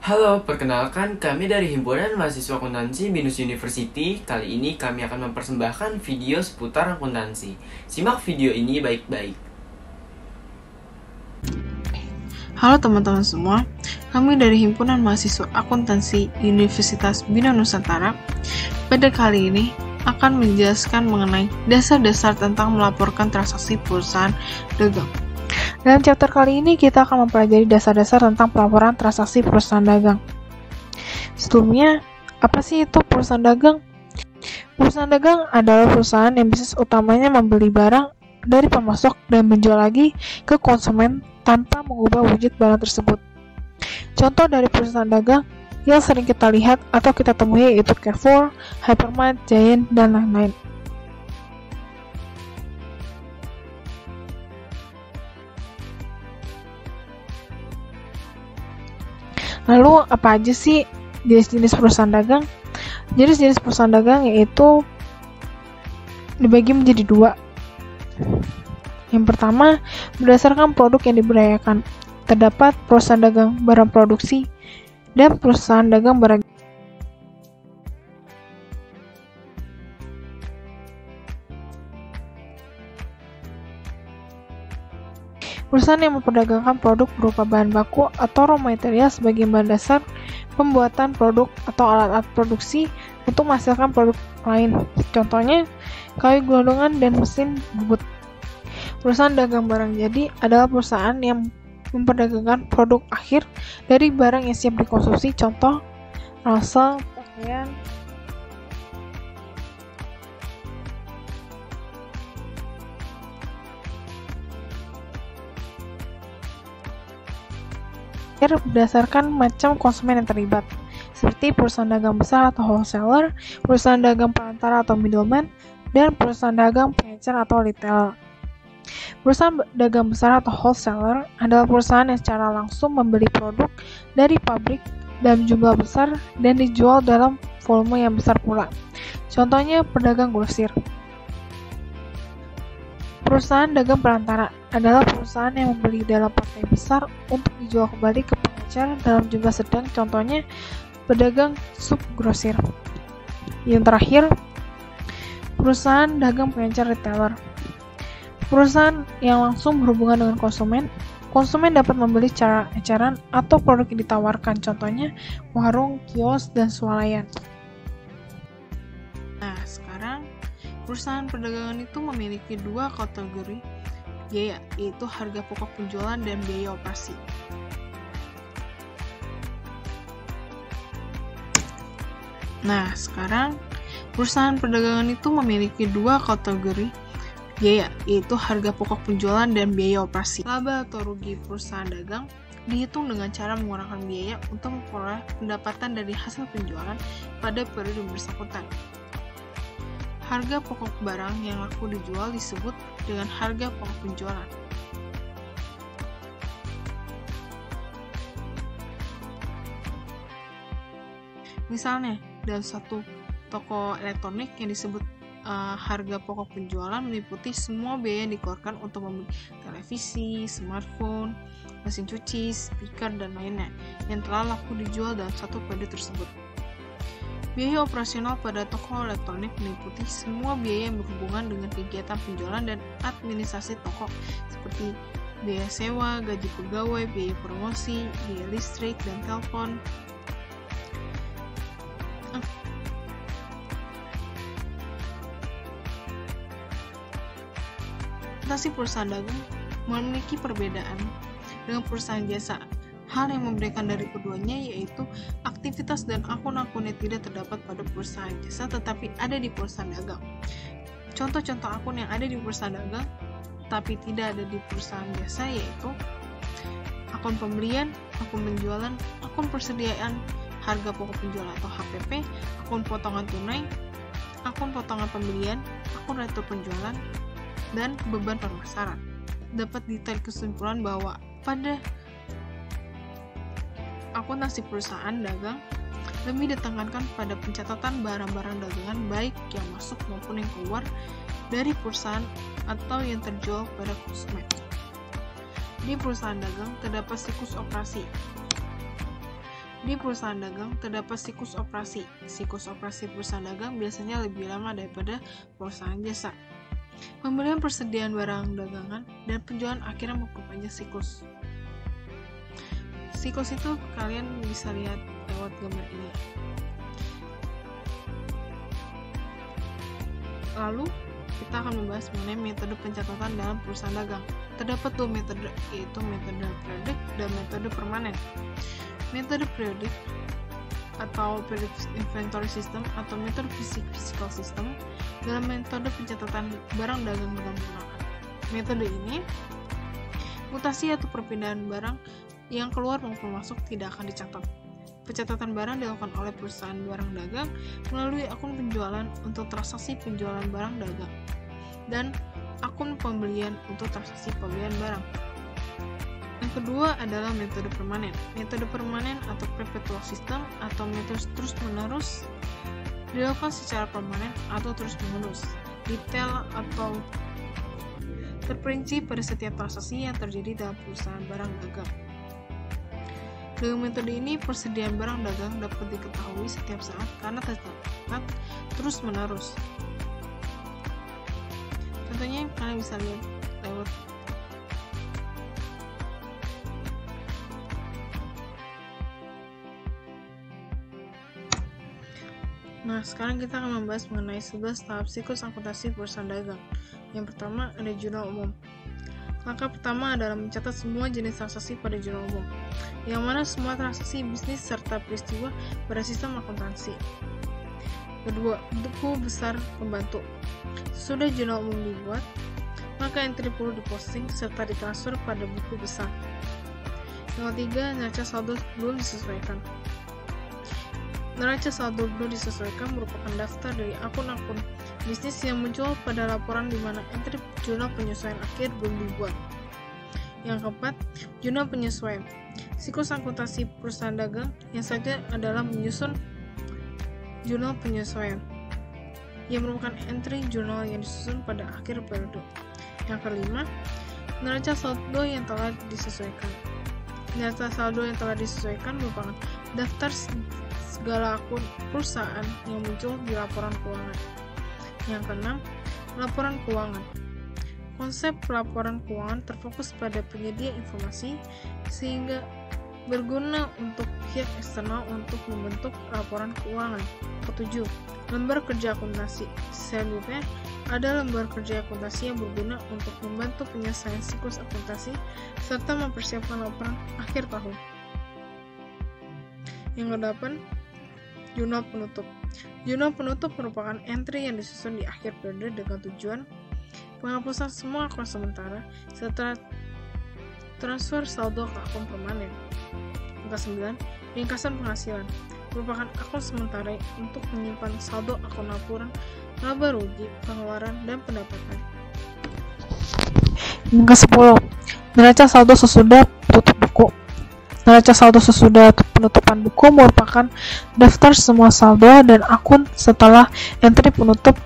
Halo, perkenalkan kami dari Himpunan Mahasiswa Akuntansi BINUS University. Kali ini kami akan mempersembahkan video seputar akuntansi. Simak video ini baik-baik. Halo teman-teman semua, kami dari Himpunan Mahasiswa Akuntansi Universitas Bina Nusantara. Pada kali ini akan menjelaskan mengenai dasar-dasar tentang melaporkan transaksi perusahaan dagang. Dalam chapter kali ini kita akan mempelajari dasar-dasar tentang pelaporan transaksi perusahaan dagang. Sebelumnya, apa sih itu perusahaan dagang? Perusahaan dagang adalah perusahaan yang bisnis utamanya membeli barang dari pemasok dan menjual lagi ke konsumen tanpa mengubah wujud barang tersebut. Contoh dari perusahaan dagang yang sering kita lihat atau kita temui yaitu Carrefour, Hypermart, Giant, dan lain-lain. Lalu apa aja sih jenis-jenis perusahaan dagang? Jenis-jenis perusahaan dagang yaitu dibagi menjadi dua. Yang pertama, berdasarkan produk yang diberdayakan. Terdapat perusahaan dagang barang produksi dan perusahaan dagang barang. Perusahaan yang memperdagangkan produk berupa bahan baku atau raw material sebagai bahan dasar pembuatan produk atau alat-alat produksi untuk menghasilkan produk lain. Contohnya, kayu gelondongan dan mesin bubut. Perusahaan dagang barang jadi adalah perusahaan yang memperdagangkan produk akhir dari barang yang siap dikonsumsi, contoh ransel, pakaian, berdasarkan macam konsumen yang terlibat, seperti perusahaan dagang besar atau wholesaler, perusahaan dagang perantara atau middleman, dan perusahaan dagang pengecer atau retailer. Perusahaan dagang besar atau wholesaler adalah perusahaan yang secara langsung membeli produk dari pabrik dalam jumlah besar dan dijual dalam volume yang besar pula. Contohnya pedagang grosir. Perusahaan dagang perantara adalah perusahaan yang membeli dalam partai besar untuk dijual kembali ke pengecer dalam jumlah sedang, contohnya pedagang subgrosir. Yang terakhir, perusahaan dagang pengecer retailer. Perusahaan yang langsung berhubungan dengan konsumen. Konsumen dapat membeli secara eceran atau produk yang ditawarkan, contohnya warung, kios, dan swalayan. Nah, sekarang perusahaan perdagangan itu memiliki dua kategori biaya, yaitu harga pokok penjualan dan biaya operasi. Nah, sekarang perusahaan perdagangan itu memiliki dua kategori biaya, yaitu harga pokok penjualan dan biaya operasi. Laba atau rugi perusahaan dagang dihitung dengan cara menggunakan biaya untuk memperoleh pendapatan dari hasil penjualan pada periode bersangkutan. Harga pokok barang yang laku dijual disebut dengan harga pokok penjualan. Misalnya, dalam satu toko elektronik yang disebut harga pokok penjualan meliputi semua biaya yang dikeluarkan untuk membeli televisi, smartphone, mesin cuci, speaker, dan lainnya yang telah laku dijual dalam satu periode tersebut. Biaya operasional pada toko elektronik meliputi semua biaya yang berhubungan dengan kegiatan penjualan dan administrasi toko, seperti biaya sewa, gaji pegawai, biaya promosi, biaya listrik, dan telepon. Transaksi perusahaan dagang memiliki perbedaan dengan perusahaan jasa. Hal yang membedakan dari keduanya yaitu aktivitas dan akun-akun yang tidak terdapat pada perusahaan jasa tetapi ada di perusahaan dagang. Contoh-contoh akun yang ada di perusahaan dagang tapi tidak ada di perusahaan jasa yaitu akun pembelian, akun penjualan, akun persediaan harga pokok penjualan atau HPP, akun potongan tunai, akun potongan pembelian, akun retro penjualan, dan beban pemasaran. Dapat ditarik kesimpulan bahwa pada akuntansi perusahaan dagang lebih ditekankan pada pencatatan barang-barang dagangan baik yang masuk maupun yang keluar dari perusahaan atau yang terjual pada konsumen. Di perusahaan dagang terdapat siklus operasi. Di perusahaan dagang terdapat siklus operasi. Siklus operasi perusahaan dagang biasanya lebih lama daripada perusahaan jasa. Pembelian persediaan barang dagangan dan penjualan akhirnya memperpanjang siklus. Siklus itu kalian bisa lihat lewat gambar ini. Lalu kita akan membahas mengenai metode pencatatan dalam perusahaan dagang. Terdapat dua metode, yaitu metode periodik dan metode permanen. Metode periodik atau periodic inventory system atau metode physical system dalam metode pencatatan barang dagang dengan menggunakan. Metode ini, mutasi atau perpindahan barang yang keluar maupun masuk tidak akan dicatat. Pencatatan barang dilakukan oleh perusahaan barang dagang melalui akun penjualan untuk transaksi penjualan barang dagang dan akun pembelian untuk transaksi pembelian barang. Yang kedua adalah metode permanen. Metode permanen atau perpetual system atau metode terus-menerus dilakukan secara permanen atau terus-menerus, detail atau terperinci pada setiap transaksi yang terjadi dalam perusahaan barang dagang. Dengan metode ini, persediaan barang dagang dapat diketahui setiap saat karena tercatat terus-menerus. Contohnya kalian bisa lihat lewat Nah, sekarang kita akan membahas mengenai 11 tahap siklus akuntansi perusahaan dagang. Yang pertama ada jurnal umum. Langkah pertama adalah mencatat semua jenis transaksi pada jurnal umum, yang mana semua transaksi bisnis serta peristiwa pada sistem akuntansi. Kedua, buku besar pembantu. Sesudah jurnal umum dibuat, maka entry perlu diposting serta ditransfer pada buku besar. Yang ketiga, neraca saldo belum disesuaikan. Neraca saldo belum disesuaikan merupakan daftar dari akun-akun bisnis yang muncul pada laporan di mana entry jurnal penyesuaian akhir belum dibuat. Yang keempat, jurnal penyesuaian. Siklus akuntansi perusahaan dagang yang selanjutnya adalah menyusun jurnal penyesuaian, yang merupakan entry jurnal yang disusun pada akhir periode. Yang kelima, neraca saldo yang telah disesuaikan. Neraca saldo yang telah disesuaikan merupakan daftar segala akun perusahaan yang muncul di laporan keuangan. Yang keenam, laporan keuangan. Konsep laporan keuangan terfokus pada penyedia informasi sehingga berguna untuk pihak eksternal untuk membentuk laporan keuangan. Ketujuh, lembar kerja akuntansi. Selanjutnya, ada lembar kerja akuntansi yang berguna untuk membantu penyelesaian siklus akuntansi serta mempersiapkan laporan akhir tahun. Yang kedelapan, jurnal penutup. Jurnal penutup merupakan entry yang disusun di akhir periode dengan tujuan penghapusan semua akun sementara serta transfer saldo ke akun permanen. Yang ke-9, ringkasan penghasilan. Merupakan akun sementara untuk menyimpan saldo akun laporan laba rugi, pengeluaran, dan pendapatan. Yang ke-10, neraca saldo sesudah tutup buku. Neraca saldo sesudah penutupan buku merupakan daftar semua saldo dan akun setelah entry penutup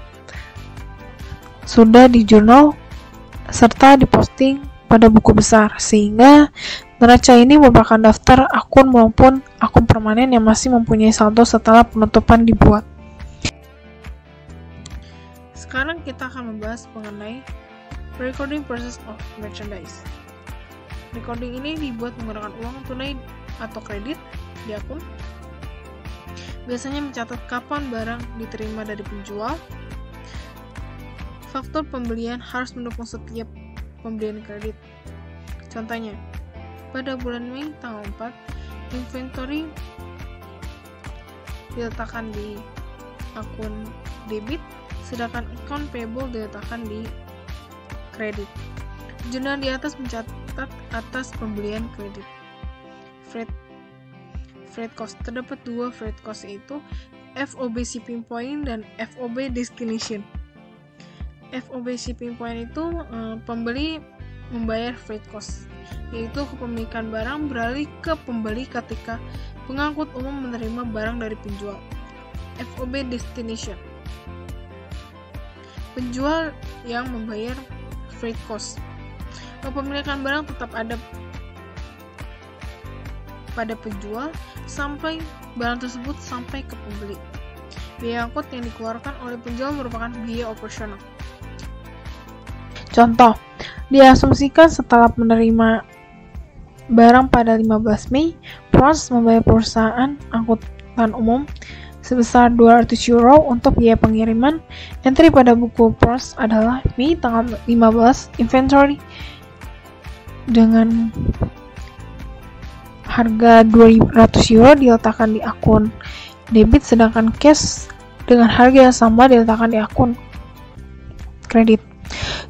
sudah di jurnal serta diposting pada buku besar, sehingga neraca ini merupakan daftar akun maupun akun permanen yang masih mempunyai saldo setelah penutupan dibuat. Sekarang kita akan membahas mengenai recording process of merchandise. Recording ini dibuat menggunakan uang tunai atau kredit di akun. Biasanya mencatat kapan barang diterima dari penjual. Faktor pembelian harus mendukung setiap pembelian kredit. Contohnya, pada bulan Mei tanggal 4, inventory diletakkan di akun debit, sedangkan account payable diletakkan di kredit. Jurnal di atas mencatat atas pembelian kredit. Freight cost. Terdapat dua freight cost, yaitu FOB shipping point dan FOB destination. FOB shipping point itu pembeli membayar freight cost, yaitu kepemilikan barang beralih ke pembeli ketika pengangkut umum menerima barang dari penjual. FOB destination. Penjual yang membayar freight cost. Kepemilikan barang tetap ada pada penjual sampai barang tersebut sampai ke pembeli. Biaya angkut yang dikeluarkan oleh penjual merupakan biaya operasional. Contoh, diasumsikan setelah menerima barang pada 15 Mei, Prons membayar perusahaan angkutan umum sebesar 200 euro untuk biaya pengiriman. Entry pada buku Prons adalah Mei tanggal 15 inventory dengan harga 200 euro diletakkan di akun debit, sedangkan cash dengan harga yang sama diletakkan di akun kredit.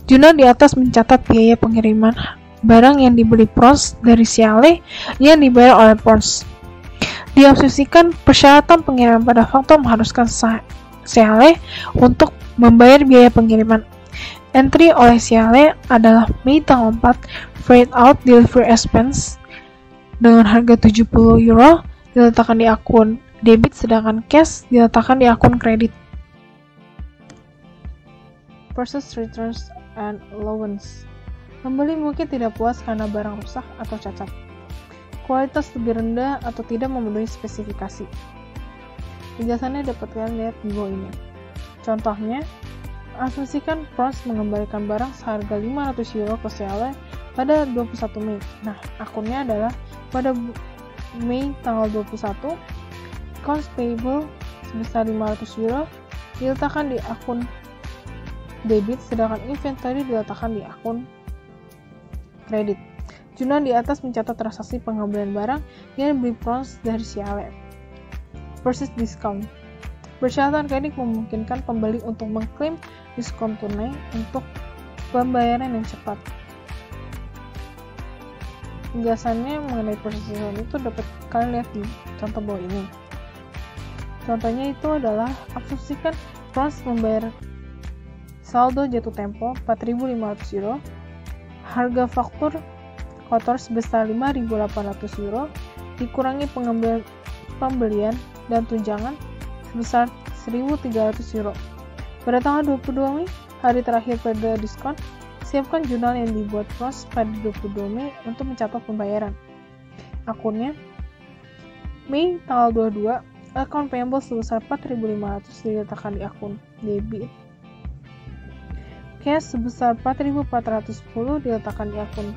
Jurnal di atas mencatat biaya pengiriman barang yang dibeli Prons dari Ciale yang dibayar oleh Prons. Diasumsikan persyaratan pengiriman pada faktor mengharuskan Ciale untuk membayar biaya pengiriman. Entry oleh Ciale adalah Mei tanggal 4 freight out delivery expense dengan harga 70 euro diletakkan di akun debit, sedangkan cash diletakkan di akun kredit. Purchase returns and allowance. Pembeli mungkin tidak puas karena barang rusak atau cacat, kualitas lebih rendah, atau tidak memenuhi spesifikasi. Penjelasannya dapat kalian lihat di bawah ini. Contohnya, asumsikan Prons mengembalikan barang seharga 500 euro ke Ciale pada 21 Mei. Nah, akunnya adalah pada Mei tanggal 21, accounts payable sebesar 500 euro diletakkan di akun debit, sedangkan inventory diletakkan di akun kredit. Jurnal di atas mencatat transaksi pengembalian barang yang dibeli Prons dari Ciale. Purchase discount. Persyaratan kredit memungkinkan pembeli untuk mengklaim diskon tunai untuk pembayaran yang cepat. Penjelasannya mengenai purchase discount itu dapat kalian lihat di contoh bawah ini. Contohnya itu adalah asumsikan Prons membayar saldo jatuh tempo 4.500 euro, harga faktur kotor sebesar 5.800 euro, dikurangi pembelian dan tunjangan sebesar 1.300 euro. Pada tanggal 22 Mei, hari terakhir pada diskon, siapkan jurnal yang dibuat Prons pada 22 Mei untuk mencatat pembayaran. Akunnya, Mei tanggal 22, account payable sebesar 4.500 diletakkan di akun debit. Cash sebesar 4.410 diletakkan di akun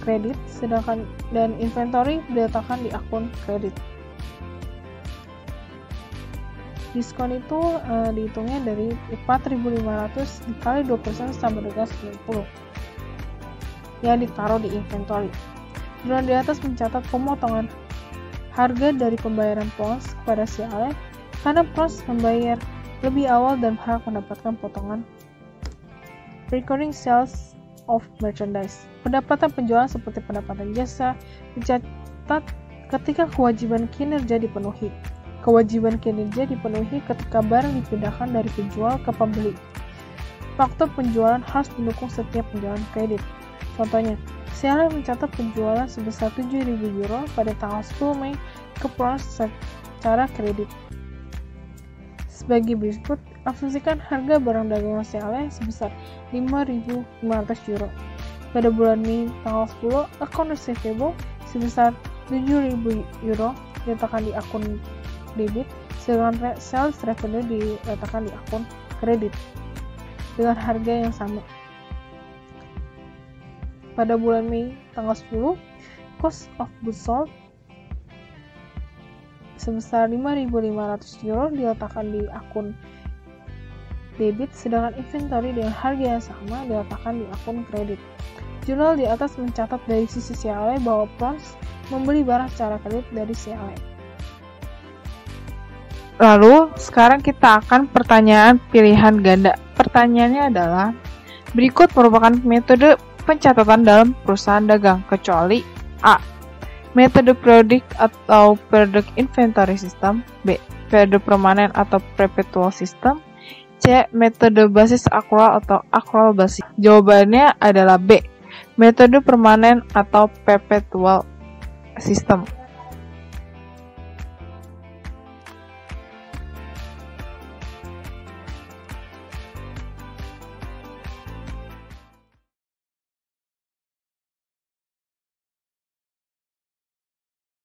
kredit, sedangkan dan inventory diletakkan di akun kredit. Diskon itu dihitungnya dari 4.500 dikali 2% sama dengan 90 yang ditaruh di inventory. Jurnal di atas mencatat pemotongan harga dari pembayaran Prons kepada Ciale karena Prons membayar lebih awal dan berhak mendapatkan potongan. Recurring sales of merchandise. Pendapatan penjualan seperti pendapatan jasa dicatat ketika kewajiban kinerja dipenuhi. Kewajiban kinerja dipenuhi ketika barang dipindahkan dari penjual ke pembeli. Faktor penjualan harus mendukung setiap penjualan kredit. Contohnya, Ciale mencatat penjualan sebesar 7.000 euro pada tanggal 10 Mei ke Prons secara kredit. Sebagai berikut, asumsikan harga barang dagangan Ciale sebesar 5.500 euro. Pada bulan Mei tanggal 10, account receivable sebesar 7.000 euro diletakkan di akun debit, sedangkan sales revenue diletakkan di akun kredit dengan harga yang sama. Pada bulan Mei tanggal 10, cost of goods sold sebesar 5.500 euro diletakkan di akun debit, sedangkan inventory dengan harga yang sama diletakkan di akun kredit. Jurnal di atas mencatat dari sisi Ciale bahwa Prons membeli barang secara kredit dari Ciale. Lalu, sekarang kita akan pertanyaan pilihan ganda. Pertanyaannya adalah, berikut merupakan metode pencatatan dalam perusahaan dagang, kecuali A. Metode periodic atau periodic inventory system, B. Periode permanen atau perpetual system, C. Metode basis accrual atau accrual basis. Jawabannya adalah B. Metode permanen atau perpetual system.